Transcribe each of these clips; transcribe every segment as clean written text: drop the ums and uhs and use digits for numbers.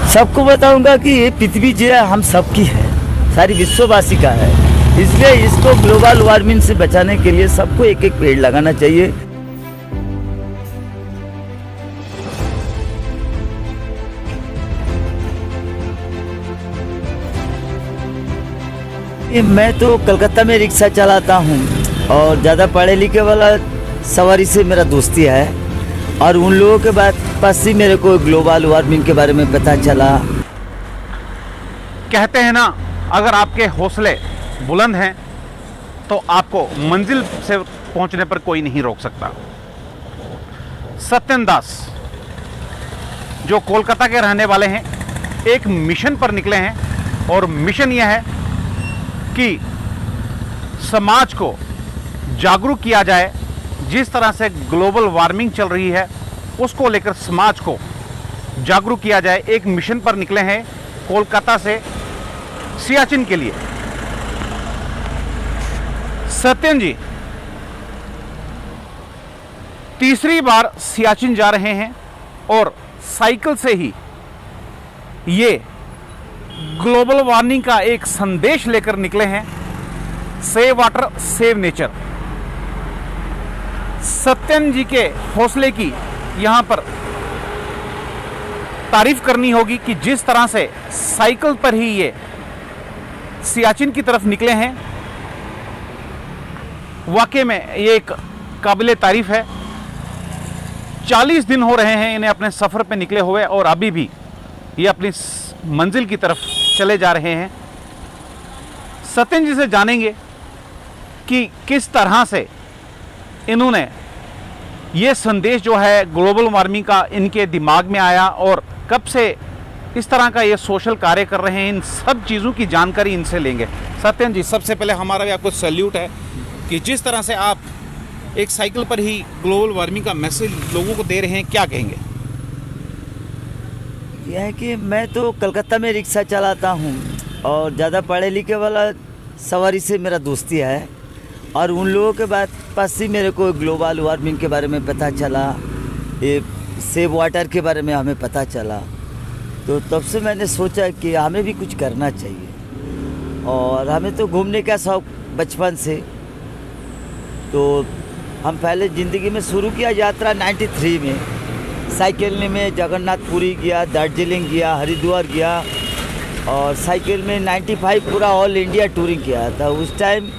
सबको बताऊंगा कि ये पृथ्वी जो है हम सबकी है, सारी विश्ववासी का है। इसलिए इसको ग्लोबल वार्मिंग से बचाने के लिए सबको एक एक पेड़ लगाना चाहिए। मैं तो कलकत्ता में रिक्शा चलाता हूँ और ज़्यादा पढ़े लिखे वाला सवारी से मेरा दोस्ती है, और उन लोगों के पास ही मेरे को ग्लोबल वार्मिंग के बारे में पता चला। कहते हैं ना, अगर आपके हौसले बुलंद हैं तो आपको मंजिल से पहुंचने पर कोई नहीं रोक सकता। सत्यन दास जो कोलकाता के रहने वाले हैं, एक मिशन पर निकले हैं, और मिशन यह है कि समाज को जागरूक किया जाए। जिस तरह से ग्लोबल वार्मिंग चल रही है उसको लेकर समाज को जागरूक किया जाए। एक मिशन पर निकले हैं कोलकाता से सियाचिन के लिए। सत्यन जी तीसरी बार सियाचिन जा रहे हैं और साइकिल से ही ये ग्लोबल वार्मिंग का एक संदेश लेकर निकले हैं। Save water save nature. Satyan ji के हौसले की यहां पर तारीफ करनी होगी कि जिस तरह से साइकिल पर ही ये सियाचिन की तरफ निकले हैं, वाकई में ये एक काबिले तारीफ है। 40 दिन हो रहे हैं इन्हें अपने सफर पे निकले हुए, और अभी भी ये अपनी मंजिल की तरफ चले जा रहे हैं। सत्यन जी से जानेंगे कि किस तरह से इन्होंने ये संदेश जो है ग्लोबल वार्मिंग का इनके दिमाग में आया, और कब से इस तरह का ये सोशल कार्य कर रहे हैं। इन सब चीज़ों की जानकारी इनसे लेंगे। सत्यन जी, सबसे पहले हमारा भी आपको सैल्यूट है कि जिस तरह से आप एक साइकिल पर ही ग्लोबल वार्मिंग का मैसेज लोगों को दे रहे हैं, क्या कहेंगे? यह है कि मैं तो कलकत्ता में रिक्शा चलाता हूँ और ज़्यादा पढ़े लिखे वाला सवारी से मेरा दोस्ती है, और उन लोगों के पास ही मेरे को ग्लोबल वार्मिंग के बारे में पता चला, ये सेव वाटर के बारे में हमें पता चला। तो तब से मैंने सोचा कि हमें भी कुछ करना चाहिए। और हमें तो घूमने का शौक़ बचपन से, तो हम पहले ज़िंदगी में शुरू किया यात्रा 93 में। साइकिल में जगन्नाथपुरी गया, दार्जिलिंग गया, हरिद्वार गया, और साइकिल में 95 पूरा ऑल इंडिया टूरिंग किया था। उस टाइम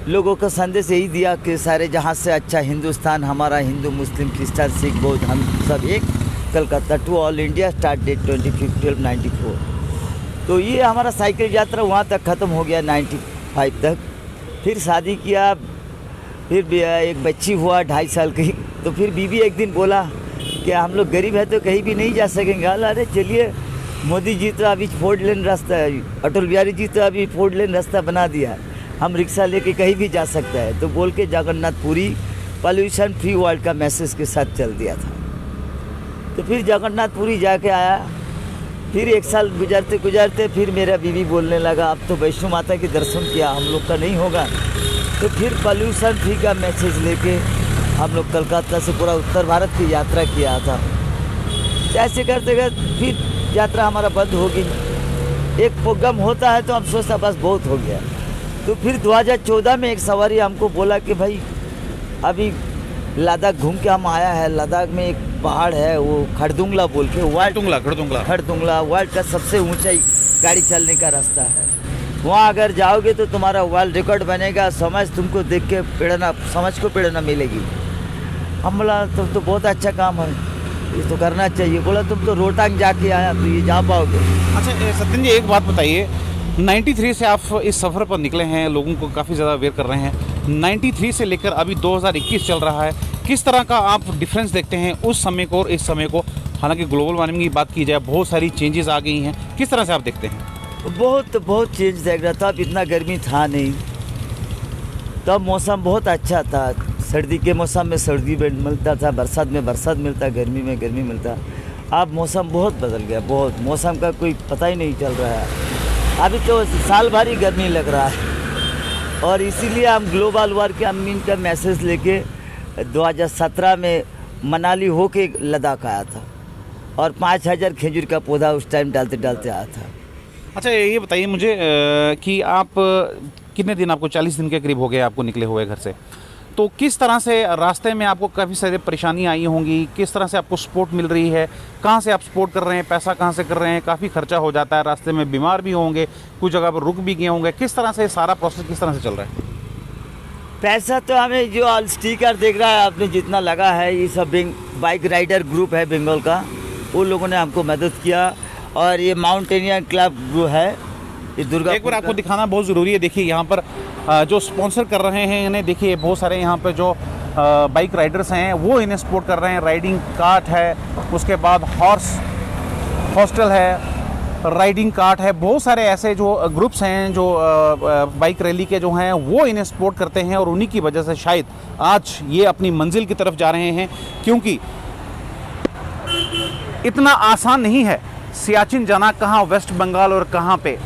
लोगों का संदेश यही दिया कि सारे जहाँ से अच्छा हिंदुस्तान हमारा, हिंदू मुस्लिम क्रिश्चियन सिख बौद्ध हम सब एक, Calcutta to all India start date 25/12/94। तो ये हमारा साइकिल यात्रा वहाँ तक ख़त्म हो गया 95 तक। फिर शादी किया, फिर एक बच्ची हुआ 2.5 साल की। तो फिर बीवी एक दिन बोला कि हम लोग गरीब है तो कहीं भी नहीं जा सकेंगे। अरे चलिए, मोदी जी तो अभी 4 लेन रास्ता है, अटल बिहारी जी तो अभी 4 लेन रास्ता बना दिया है, हम रिक्शा लेके कहीं भी जा सकता है। तो बोल के जगन्नाथपुरी पॉल्यूशन फ्री वर्ल्ड का मैसेज के साथ चल दिया था। तो फिर जगन्नाथपुरी जाके आया। फिर 1 साल गुजरते गुजरते फिर मेरा बीवी बोलने लगा, अब तो वैष्णो माता के दर्शन किया, हम लोग का नहीं होगा। तो फिर पॉल्यूशन फ्री का मैसेज लेके हम लोग कलकत्ता से पूरा उत्तर भारत की यात्रा किया था। ऐसे करते करते फिर यात्रा हमारा बंद हो गई। एक प्रोग्राम होता है तो हम सोचता बस बहुत हो गया। तो फिर 2014 में एक सवारी हमको बोला कि भाई अभी लद्दाख घूम के हम आया है। लद्दाख में एक पहाड़ है, वो खरदुंगला बोल के, खरदुंगला वर्ल्ड का सबसे ऊंचा गाड़ी चलने का रास्ता है। वहाँ अगर जाओगे तो तुम्हारा वर्ल्ड रिकॉर्ड बनेगा। समझ तुमको देख के प्रेरणा, समझ को प्रेरणा मिलेगी। हम बोला तुम तो बहुत अच्छा काम है, ये तो करना चाहिए। बोला तुम तो रोहतांग जाके आया, तो ये जा पाओगे। अच्छा सत्यन जी, एक बात बताइए, 93 से आप इस सफ़र पर निकले हैं, लोगों को काफ़ी ज़्यादा अवेयर कर रहे हैं। 93 से लेकर अभी 2021 चल रहा है, किस तरह का आप डिफरेंस देखते हैं उस समय को और इस समय को? हालांकि ग्लोबल वार्मिंग की बात की जाए, बहुत सारी चेंजेस आ गई हैं, किस तरह से आप देखते हैं? बहुत चेंज देख रहा था। अब इतना गर्मी था नहीं, तब मौसम बहुत अच्छा था। सर्दी के मौसम में सर्दी मिलता था, बरसात में बरसात मिलता, गर्मी में गर्मी मिलता। अब मौसम बहुत बदल गया, बहुत। मौसम का कोई पता ही नहीं चल रहा है। अभी तो साल भर ही गर्मी लग रहा है, और इसीलिए हम ग्लोबल वार्मिंग का मैसेज लेके 2017 में मनाली होके लद्दाख आया था। और 5,000 खजूर का पौधा उस टाइम डालते डालते आया था। अच्छा ये बताइए मुझे कि आप कितने दिन, आपको 40 दिन के करीब हो गए आपको निकले हुए घर से, तो किस तरह से रास्ते में आपको काफ़ी सारी परेशानियाँ आई होंगी, किस तरह से आपको सपोर्ट मिल रही है, कहाँ से आप सपोर्ट कर रहे हैं, पैसा कहाँ से कर रहे हैं, काफ़ी खर्चा हो जाता है, रास्ते में बीमार भी होंगे, कुछ जगह पर रुक भी गए होंगे, किस तरह से सारा प्रोसेस किस तरह से चल रहा है? पैसा तो हमें जो स्टिकर देख रहा है आपने जितना लगा है, ये सब बाइक राइडर ग्रुप है बंगाल का, उन लोगों ने हमको मदद किया। और ये माउंटेनियर क्लब ग्रुप है, ये दुर्गा एक बार आपको दिखाना बहुत ज़रूरी है। देखिए यहाँ पर जो स्पॉन्सर कर रहे हैं इन्हें, देखिए बहुत सारे यहाँ पर जो बाइक राइडर्स हैं वो इन्हें सपोर्ट कर रहे हैं। राइडिंग कार्ट है, उसके बाद हॉर्स हॉस्टल है, राइडिंग कार्ट है, बहुत सारे ऐसे जो ग्रुप्स हैं जो बाइक रैली के जो हैं वो इन्हें सपोर्ट करते हैं, और उन्हीं की वजह से शायद आज ये अपनी मंजिल की तरफ जा रहे हैं। क्योंकि इतना आसान नहीं है सियाचिन जाना, कहाँ वेस्ट बंगाल और कहाँ पे।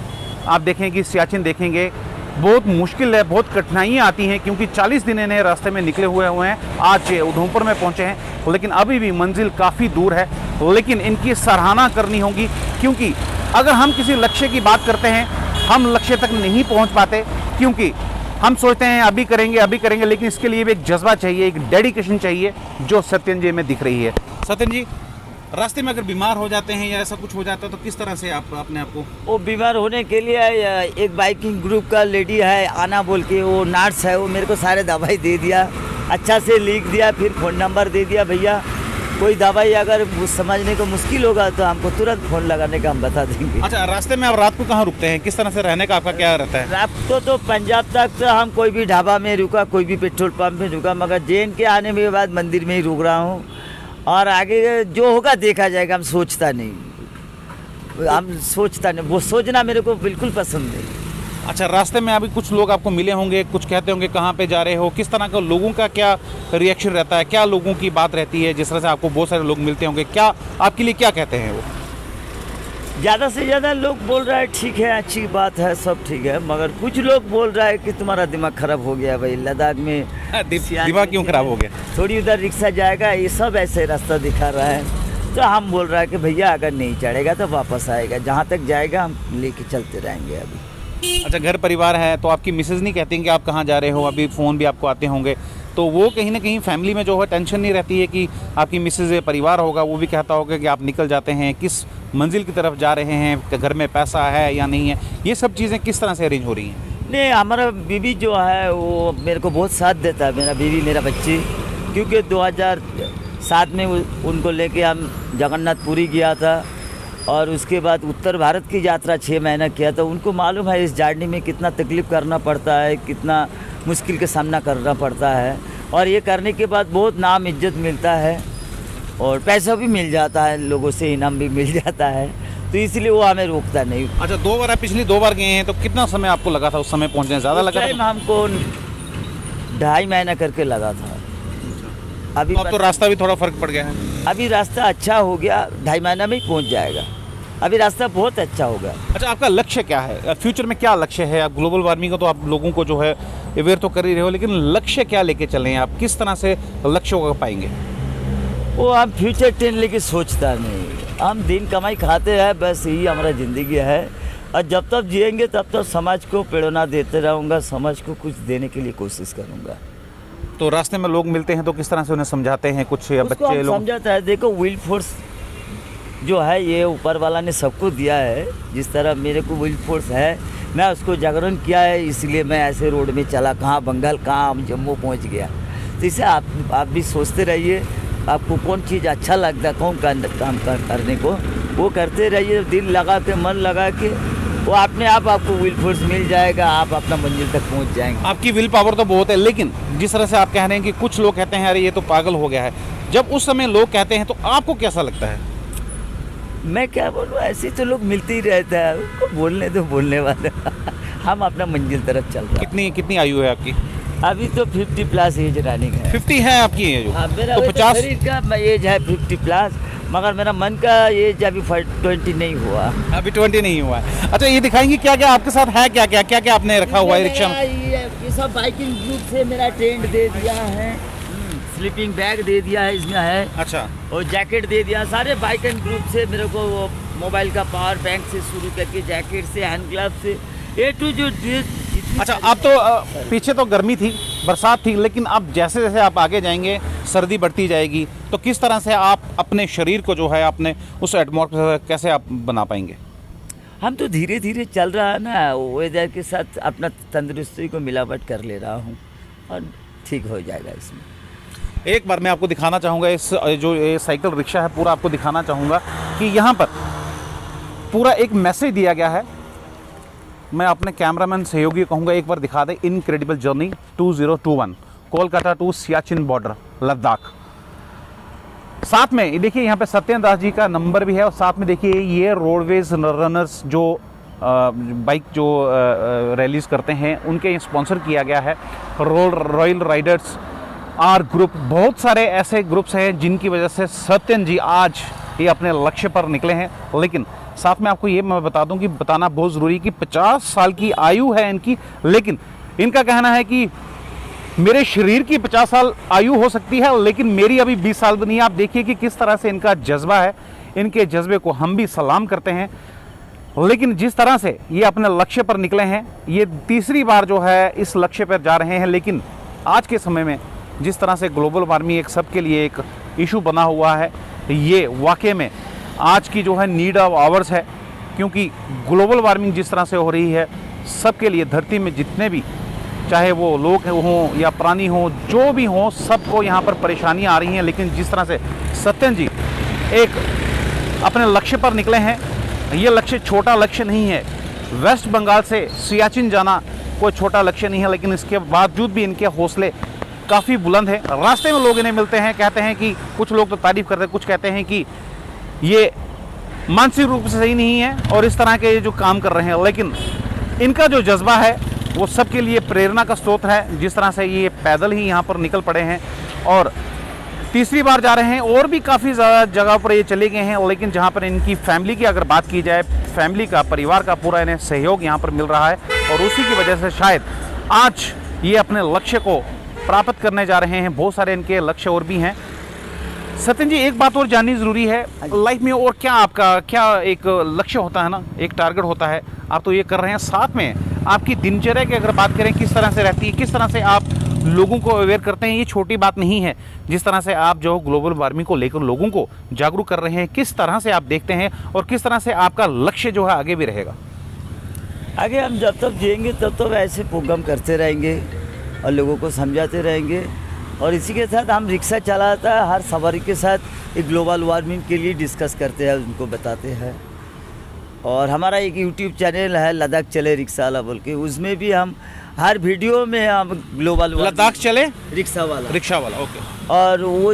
आप देखें कि सियाचिन देखेंगे बहुत मुश्किल है, बहुत कठिनाइयाँ आती हैं, क्योंकि 40 दिन इन्हें रास्ते में निकले हुए हैं। आज ये उधमपुर में पहुँचे हैं, लेकिन अभी भी मंजिल काफ़ी दूर है। लेकिन इनकी सराहना करनी होगी, क्योंकि अगर हम किसी लक्ष्य की बात करते हैं, हम लक्ष्य तक नहीं पहुँच पाते, क्योंकि हम सोचते हैं अभी करेंगे, लेकिन इसके लिए भी एक जज्बा चाहिए, एक डेडिकेशन चाहिए, जो सत्यन जी में दिख रही है। सत्यन जी, रास्ते में अगर बीमार हो जाते हैं या ऐसा कुछ हो जाता है तो किस तरह से आप अपने आप को? वो बीमार होने के लिए एक बाइकिंग ग्रुप का लेडी है आना बोल के, वो नर्स है, वो मेरे को सारे दवाई दे दिया, अच्छा से लिख दिया, फिर फ़ोन नंबर दे दिया, भैया कोई दवाई अगर समझने को मुश्किल होगा तो हमको तुरंत फ़ोन लगाने का हम बता देंगे। अच्छा, रास्ते में आप रात को कहाँ रुकते हैं, किस तरह से रहने का आपका क्या रहता है? रात को तो पंजाब तक तो हम कोई भी ढाबा में रुका, कोई भी पेट्रोल पंप में रुका, मगर जैन के आने के बाद मंदिर में ही रुक रहा हूँ, और आगे जो होगा देखा जाएगा। हम सोचता नहीं, वो सोचना मेरे को बिल्कुल पसंद नहीं। अच्छा, रास्ते में अभी कुछ लोग आपको मिले होंगे, कुछ कहते होंगे कहाँ पे जा रहे हो, किस तरह का लोगों का क्या रिएक्शन रहता है, क्या लोगों की बात रहती है? जिस तरह से आपको बहुत सारे लोग मिलते होंगे, क्या आपके लिए क्या कहते हैं वो? ज़्यादा से ज़्यादा लोग बोल रहा है ठीक है, अच्छी बात है, सब ठीक है, मगर कुछ लोग बोल रहा है कि तुम्हारा दिमाग खराब हो गया भाई, लद्दाख में दिमाग क्यों खराब हो गया? थोड़ी उधर रिक्शा जाएगा, ये सब ऐसे रास्ता दिखा रहा है, तो हम बोल रहा है कि भैया अगर नहीं चढ़ेगा तो वापस आएगा, जहाँ तक जाएगा हम लेके चलते रहेंगे अभी। अच्छा, घर परिवार है तो आपकी मिसेज नहीं कहती कि आप कहाँ जा रहे हो? अभी फ़ोन भी आपको आते होंगे, तो वो कहीं ना कहीं फैमिली में जो है टेंशन नहीं रहती है कि आपकी मिसेज परिवार होगा वो भी कहता होगा कि आप निकल जाते हैं, किस मंजिल की तरफ जा रहे हैं, घर में पैसा है या नहीं है, ये सब चीज़ें किस तरह से अरेंज हो रही हैं? नहीं, हमारा बीवी जो है वो मेरे को बहुत साथ देता है, मेरा बीवी मेरा बच्ची, क्योंकि 2007 में उनको लेके हम जगन्नाथपुरी गया था, और उसके बाद उत्तर भारत की यात्रा 6 महीना किया, तो उनको मालूम है इस जर्नी में कितना तकलीफ़ करना पड़ता है, कितना मुश्किल का सामना करना पड़ता है, और ये करने के बाद बहुत नाम इज्जत मिलता है और पैसा भी मिल जाता है, लोगों से इनाम भी मिल जाता है, तो इसलिए वो हमें रोकता नहीं। अच्छा, 2 बार आप पिछली 2 बार गए हैं, तो कितना समय आपको लगा था उस समय पहुँचने? ज़्यादा लगा था? हमको 2.5 महीना करके लगा था। अभी अब तो रास्ता भी थोड़ा फर्क पड़ गया है। अभी रास्ता अच्छा हो गया, 2.5 महीना में ही पहुंच जाएगा, अभी रास्ता बहुत अच्छा होगा। अच्छा, आपका लक्ष्य क्या है फ्यूचर में? क्या लक्ष्य है? आप ग्लोबल वार्मिंग को तो आप लोगों को जो है अवेयर तो कर ही रहे हो, लेकिन लक्ष्य क्या लेके चले हैं आप? किस तरह से लक्ष्य को पाएंगे? वो हम फ्यूचर ट्रेन लेके सोचता नहीं, हम दिन कमाई खाते हैं, बस यही हमारा ज़िंदगी है, और जब तक जिएंगे तब तक समाज को प्रेरणा देते रहूँगा, समाज को कुछ देने के लिए कोशिश करूँगा। तो रास्ते में लोग मिलते हैं तो किस तरह से उन्हें समझाते हैं? कुछ बच्चे लोग समझाता है, देखो विल फोर्स जो है ये ऊपर वाला ने सबको दिया है, जिस तरह मेरे को विल फोर्स है, मैं उसको जागरण किया है, इसलिए मैं ऐसे रोड में चला, कहाँ बंगाल, कहाँ हम जम्मू पहुंच गया। तो इसे आप भी सोचते रहिए, आपको कौन चीज़ अच्छा लगता है, कौन काम करने को वो करते रहिए, दिल लगा के, मन लगा के, वो अपने आप आपको विल फोर्स मिल जाएगा, आप अपना मंजिल तक पहुंच जाएंगे। आपकी विल पावर तो बहुत है, लेकिन जिस तरह से आप कह रहे हैं कि कुछ लोग कहते हैं अरे ये तो पागल हो गया है, जब उस समय लोग कहते हैं तो आपको कैसा लगता है? मैं क्या बोलूँ, ऐसे तो लोग मिलते ही रहता है, उनको बोलने दो, बोलने वाले हम अपना मंजिल तरफ चल रहे हैं। कितनी आयु है आपकी? अभी तो 50+ एज रनिंग है। 50 है आपकी एज? हाँ, मेरा तो 50 शरीर का एज है 50+, मगर मेरा मन का एज अभी 20 नहीं हुआ। अभी 20 नहीं हुआ है। अच्छा, ये दिखाएंगे क्या क्या आपके साथ है, क्या क्या क्या क्या आपने रखा हुआ है रिक्शा में? ये सब बाइकिंग ग्रुप से मेरा टेंट दे दिया है, स्लीपिंग बैग दे दिया है, इसमें है, अच्छा और जैकेट दे दिया। सारे बाइक एंड ग्रुप से मेरे को वो मोबाइल का पावर बैंक से शुरू करके जैकेट से हैंड ग्लव से ए टू जो अच्छा। अब तो पीछे तो गर्मी थी, बरसात थी, लेकिन अब जैसे जैसे आप आगे जाएंगे सर्दी बढ़ती जाएगी, तो किस तरह से आप अपने शरीर को जो है अपने उस एटमॉस्फेयर कैसे आप बना पाएंगे? हम तो धीरे धीरे चल रहा है ना, वेदर के साथ अपना तंदुरुस्ती को मिलावट कर ले रहा हूँ और ठीक हो जाएगा इसमें। एक बार मैं आपको दिखाना चाहूँगा, इस जो ये साइकिल रिक्शा है पूरा आपको दिखाना चाहूँगा कि यहाँ पर पूरा एक मैसेज दिया गया है। मैं अपने कैमरामैन सहयोगी कहूँगा एक बार दिखा दे। Incredible journey 2021 Kolkata to Siachen border Ladakh. साथ में देखिए यहाँ पे सत्येंद्र दास जी का नंबर भी है, और साथ में देखिए ये रोडवेज रनर्स जो बाइक जो रैलीज करते हैं उनके स्पॉन्सर किया गया है। रॉयल राइडर्स आर ग्रुप, बहुत सारे ऐसे ग्रुप्स हैं जिनकी वजह से सत्यन जी आज ये अपने लक्ष्य पर निकले हैं। लेकिन साथ में आपको ये मैं बता दूं कि बताना बहुत ज़रूरी कि 50 साल की आयु है इनकी, लेकिन इनका कहना है कि मेरे शरीर की 50 साल आयु हो सकती है, लेकिन मेरी अभी 20 साल भी नहीं है। आप देखिए कि किस तरह से इनका जज्बा है, इनके जज्बे को हम भी सलाम करते हैं। लेकिन जिस तरह से ये अपने लक्ष्य पर निकले हैं, ये तीसरी बार जो है इस लक्ष्य पर जा रहे हैं। लेकिन आज के समय में जिस तरह से ग्लोबल वार्मिंग एक सबके लिए एक इशू बना हुआ है, ये वाकई में आज की जो है नीड ऑफ आवर्स है, क्योंकि ग्लोबल वार्मिंग जिस तरह से हो रही है सबके लिए, धरती में जितने भी चाहे वो लोग हों या प्राणी हों, जो भी हों, सबको यहाँ पर परेशानियाँ आ रही हैं। लेकिन जिस तरह से सत्यन जी एक अपने लक्ष्य पर निकले हैं, ये लक्ष्य छोटा लक्ष्य नहीं है। वेस्ट बंगाल से सियाचिन जाना कोई छोटा लक्ष्य नहीं है, लेकिन इसके बावजूद भी इनके हौसले काफ़ी बुलंद हैं। रास्ते में लोग इन्हें मिलते हैं, कहते हैं कि कुछ लोग तो तारीफ़ करते हैं, कुछ कहते हैं कि ये मानसिक रूप से सही नहीं है और इस तरह के जो काम कर रहे हैं। लेकिन इनका जो जज्बा है वो सबके लिए प्रेरणा का स्रोत है। जिस तरह से ये पैदल ही यहाँ पर निकल पड़े हैं और तीसरी बार जा रहे हैं, और भी काफ़ी ज़्यादा जगह पर ये चले गए हैं। लेकिन जहाँ पर इनकी फैमिली की अगर बात की जाए, फैमिली का, परिवार का पूरा इन्हें सहयोग यहाँ पर मिल रहा है, और उसी की वजह से शायद आज ये अपने लक्ष्य को प्राप्त करने जा रहे हैं। बहुत सारे इनके लक्ष्य और भी हैं। सत्यन जी, एक बात और जाननी ज़रूरी है लाइफ में, और क्या आपका क्या एक लक्ष्य होता है ना, एक टारगेट होता है, आप तो ये कर रहे हैं। साथ में आपकी दिनचर्या की अगर बात करें, किस तरह से रहती है, किस तरह से आप लोगों को अवेयर करते हैं? ये छोटी बात नहीं है। जिस तरह से आप जो ग्लोबल वार्मिंग को लेकर लोगों को जागरूक कर रहे हैं, किस तरह से आप देखते हैं और किस तरह से आपका लक्ष्य जो है आगे भी रहेगा? आगे हम जब तक जिएंगे तब तक ऐसे प्रोग्राम करते रहेंगे और लोगों को समझाते रहेंगे। और इसी के साथ हम रिक्शा चलाता है, हर सवारी के साथ एक ग्लोबल वार्मिंग के लिए डिस्कस करते हैं, उनको बताते हैं। और हमारा एक यूट्यूब चैनल है लद्दाख चले रिक्शा वाला बोल के, उसमें भी हम हर वीडियो में हम ग्लोबल लद्दाख चले रिक्शा वाला ओके। और वो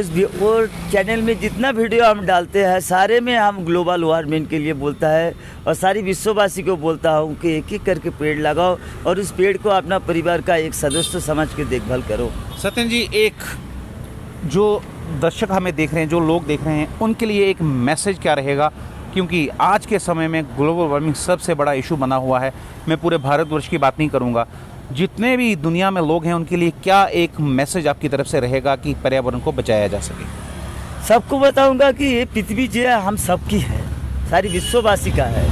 चैनल में जितना वीडियो हम डालते हैं सारे में हम ग्लोबल वार्मिंग के लिए बोलता है, और सारी विश्ववासी को बोलता हूँ कि एक एक करके पेड़ लगाओ और उस पेड़ को अपना परिवार का एक सदस्य समझ के देखभाल करो। सत्यन जी, एक जो दर्शक हमें देख रहे हैं, जो लोग देख रहे हैं, उनके लिए एक मैसेज क्या रहेगा? क्योंकि आज के समय में ग्लोबल वार्मिंग सबसे बड़ा इशू बना हुआ है। मैं पूरे भारतवर्ष की बात नहीं करूँगा, जितने भी दुनिया में लोग हैं उनके लिए क्या एक मैसेज आपकी तरफ से रहेगा कि पर्यावरण को बचाया जा सके? सबको बताऊंगा कि ये पृथ्वी जो है हम सबकी है, सारी विश्ववासी का है,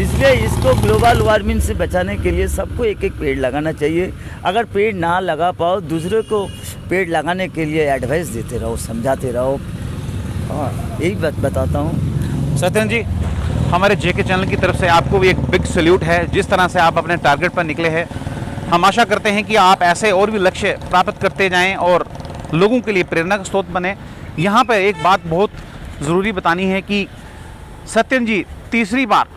इसलिए इसको ग्लोबल वार्मिंग से बचाने के लिए सबको एक एक पेड़ लगाना चाहिए। अगर पेड़ ना लगा पाओ, दूसरे को पेड़ लगाने के लिए एडवाइस देते रहो, समझाते रहो। हाँ, यही बात बताता हूँ। सत्यन जी, हमारे जेके चैनल की तरफ से आपको भी एक बिग सैल्यूट है। जिस तरह से आप अपने टारगेट पर निकले हैं, हम आशा करते हैं कि आप ऐसे और भी लक्ष्य प्राप्त करते जाएं और लोगों के लिए प्रेरणा का स्रोत बने। यहाँ पर एक बात बहुत ज़रूरी बतानी है कि सत्यन जी तीसरी बार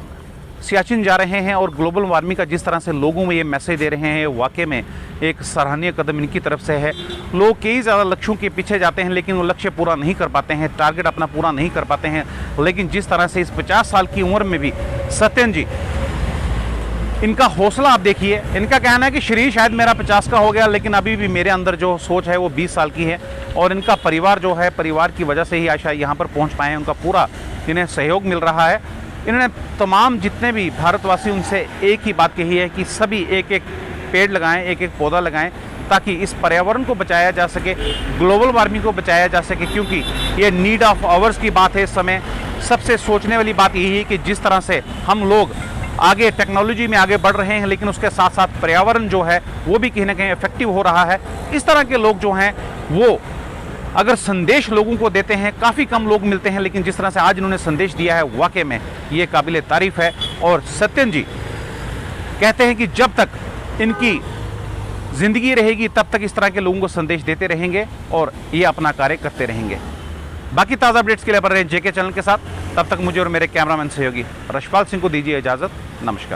सियाचिन जा रहे हैं और ग्लोबल वार्मिंग का जिस तरह से लोगों में ये मैसेज दे रहे हैं, वाकई में एक सराहनीय कदम इनकी तरफ से है। लोग कई ज़्यादा लक्ष्यों के पीछे जाते हैं लेकिन वो लक्ष्य पूरा नहीं कर पाते हैं, टारगेट अपना पूरा नहीं कर पाते हैं। लेकिन जिस तरह से इस 50 साल की उम्र में भी सत्यन जी, इनका हौसला आप देखिए। इनका कहना है कि शरीर शायद मेरा 50 का हो गया, लेकिन अभी भी मेरे अंदर जो सोच है वो 20 साल की है। और इनका परिवार जो है, परिवार की वजह से ही आशा यहाँ पर पहुँच पाए हैं। उनका पूरा इन्हें सहयोग मिल रहा है। इन्होंने तमाम जितने भी भारतवासी उनसे एक ही बात कही है कि सभी एक एक पेड़ लगाएं, एक एक पौधा लगाएं, ताकि इस पर्यावरण को बचाया जा सके, ग्लोबल वार्मिंग को बचाया जा सके, क्योंकि ये नीड ऑफ आवर्स की बात है। इस समय सबसे सोचने वाली बात यही है कि जिस तरह से हम लोग आगे टेक्नोलॉजी में आगे बढ़ रहे हैं, लेकिन उसके साथ साथ पर्यावरण जो है वो भी कहीं ना कहीं इफेक्टिव हो रहा है। इस तरह के लोग जो हैं वो अगर संदेश लोगों को देते हैं, काफ़ी कम लोग मिलते हैं, लेकिन जिस तरह से आज इन्होंने संदेश दिया है वाकई में ये काबिल तारीफ है। और सत्यन जी कहते हैं कि जब तक इनकी ज़िंदगी रहेगी तब तक इस तरह के लोगों को संदेश देते रहेंगे और ये अपना कार्य करते रहेंगे। बाकी ताज़ा अपडेट्स के लिए बने रहें जेके चैनल के साथ। तब तक मुझे और मेरे कैमरामैन सहयोगी रशपाल सिंह को दीजिए इजाज़त। नमस्कार।